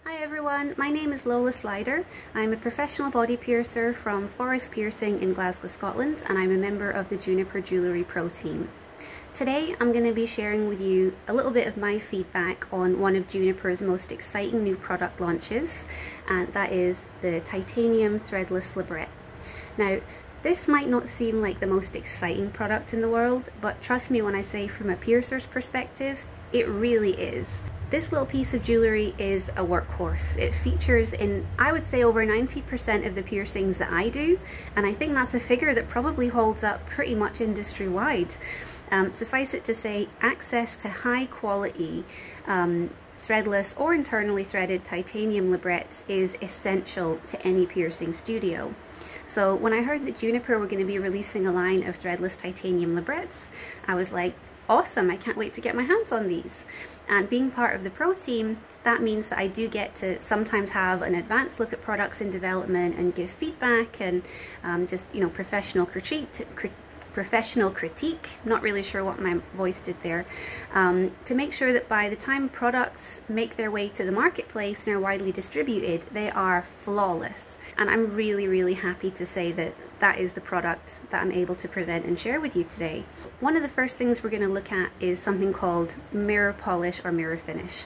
Hi everyone, my name is Lola Slider. I'm a professional body piercer from Forest Piercing in Glasgow, Scotland, and I'm a member of the Junipurr Jewellery Pro team. Today I'm going to be sharing with you a little bit of my feedback on one of Junipurr's most exciting new product launches, and that is the titanium threadless Labret. Now, this might not seem like the most exciting product in the world, but trust me when I say from a piercer's perspective, it really is. This little piece of jewellery is a workhorse. It features in, I would say, over 90% of the piercings that I do, and I think that's a figure that probably holds up pretty much industry-wide. Suffice it to say, access to high quality threadless or internally threaded titanium labrets is essential to any piercing studio. So when I heard that Junipurr were going to be releasing a line of threadless titanium labrets, I was like, awesome, I can't wait to get my hands on these. And being part of the pro team, that means that I do get to sometimes have an advanced look at products in development and give feedback and just, you know, professional critique, not really sure what my voice did there, to make sure that by the time products make their way to the marketplace and are widely distributed, they are flawless. And I'm really happy to say that that is the product that I'm able to present and share with you today. One of the first things we're going to look at is something called mirror polish or mirror finish.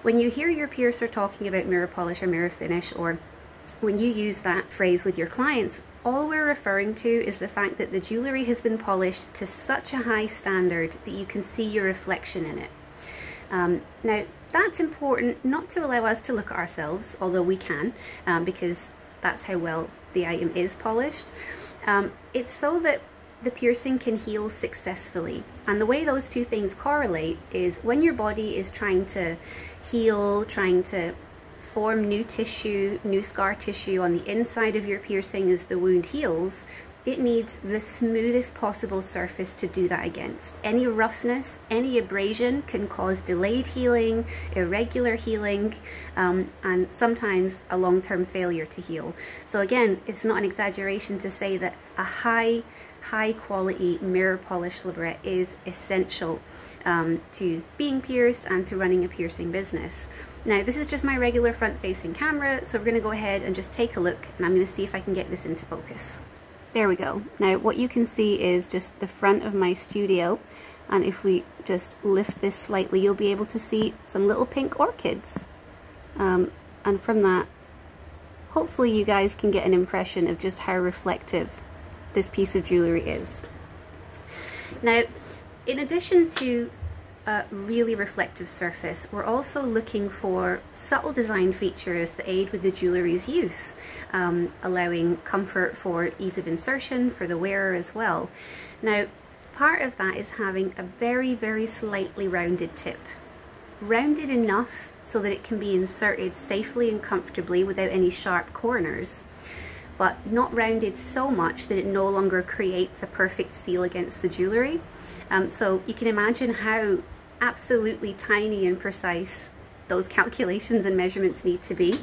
When you hear your piercer talking about mirror polish or mirror finish, or when you use that phrase with your clients, all we're referring to is the fact that the jewellery has been polished to such a high standard that you can see your reflection in it. Now, that's important not to allow us to look at ourselves, although we can, because that's how well the item is polished. It's so that the piercing can heal successfully. And the way those two things correlate is when your body is trying to heal, trying to form new tissue, new scar tissue on the inside of your piercing as the wound heals, it needs the smoothest possible surface to do that against. Any roughness, any abrasion can cause delayed healing, irregular healing, and sometimes a long-term failure to heal. So again, it's not an exaggeration to say that a high quality mirror polish labret is essential to being pierced and to running a piercing business. Now, this is just my regular front-facing camera, so we're going to go ahead and just take a look, and I'm going to see if I can get this into focus. There we go. Now what you can see is just the front of my studio, and if we just lift this slightly, you'll be able to see some little pink orchids. And from that, hopefully you guys can get an impression of just how reflective this piece of jewellery is. Now, in addition to a really reflective surface, we're also looking for subtle design features that aid with the jewellery's use, allowing comfort for ease of insertion for the wearer as well. Now, part of that is having a very slightly rounded tip. Rounded enough so that it can be inserted safely and comfortably without any sharp corners, but not rounded so much that it no longer creates a perfect seal against the jewellery. So you can imagine how absolutely tiny and precise those calculations and measurements need to be.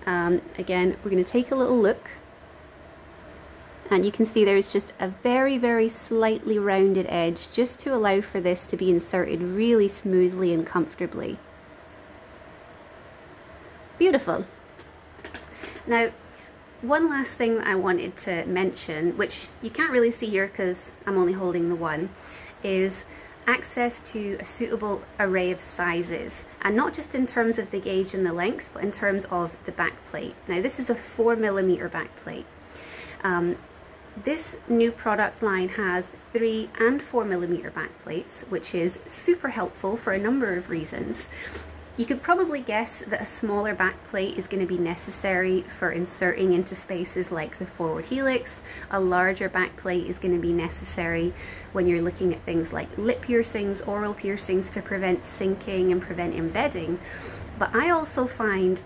Again, we're going to take a little look, and you can see there's just a very slightly rounded edge just to allow for this to be inserted really smoothly and comfortably. Beautiful. Now, one last thing that I wanted to mention, which you can't really see here because I'm only holding the one, is access to a suitable array of sizes, and not just in terms of the gauge and the length, but in terms of the back plate. Now, this is a 4mm back plate. This new product line has 3 and 4mm back plates, which is super helpful for a number of reasons. You could probably guess that a smaller back plate is going to be necessary for inserting into spaces like the forward helix. A larger back plate is going to be necessary when you're looking at things like lip piercings, oral piercings, to prevent sinking and prevent embedding. But I also find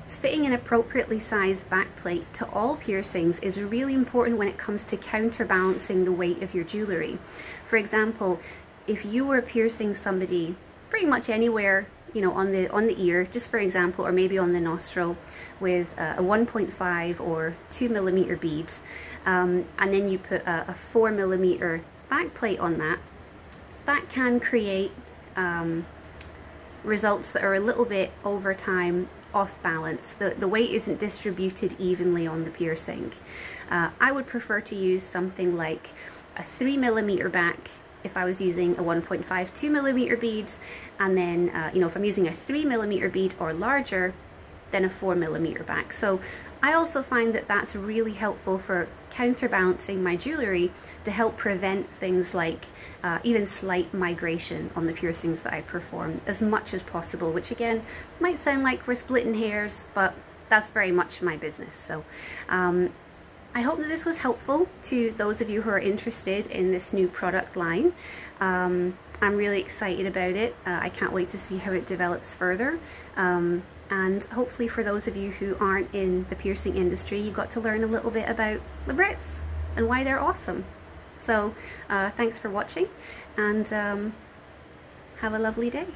fitting an appropriately sized back plate to all piercings is really important when it comes to counterbalancing the weight of your jewellery. For example, if you were piercing somebody pretty much anywhere, you know, on the ear, just for example, or maybe on the nostril with a 1.5 or 2mm bead, and then you put a 4mm back plate on that, that can create results that are a little bit over time off balance. The weight isn't distributed evenly on the piercing. I would prefer to use something like a 3mm back if I was using a 1.5 2mm bead, and then if I'm using a 3mm bead or larger, then a 4mm back. So I also find that that's really helpful for counterbalancing my jewellery to help prevent things like even slight migration on the piercings that I perform as much as possible, which again might sound like we're splitting hairs, but that's very much my business. So I hope that this was helpful to those of you who are interested in this new product line. I'm really excited about it. I can't wait to see how it develops further. And hopefully for those of you who aren't in the piercing industry, you got to learn a little bit about Labrets and why they're awesome. So thanks for watching, and have a lovely day.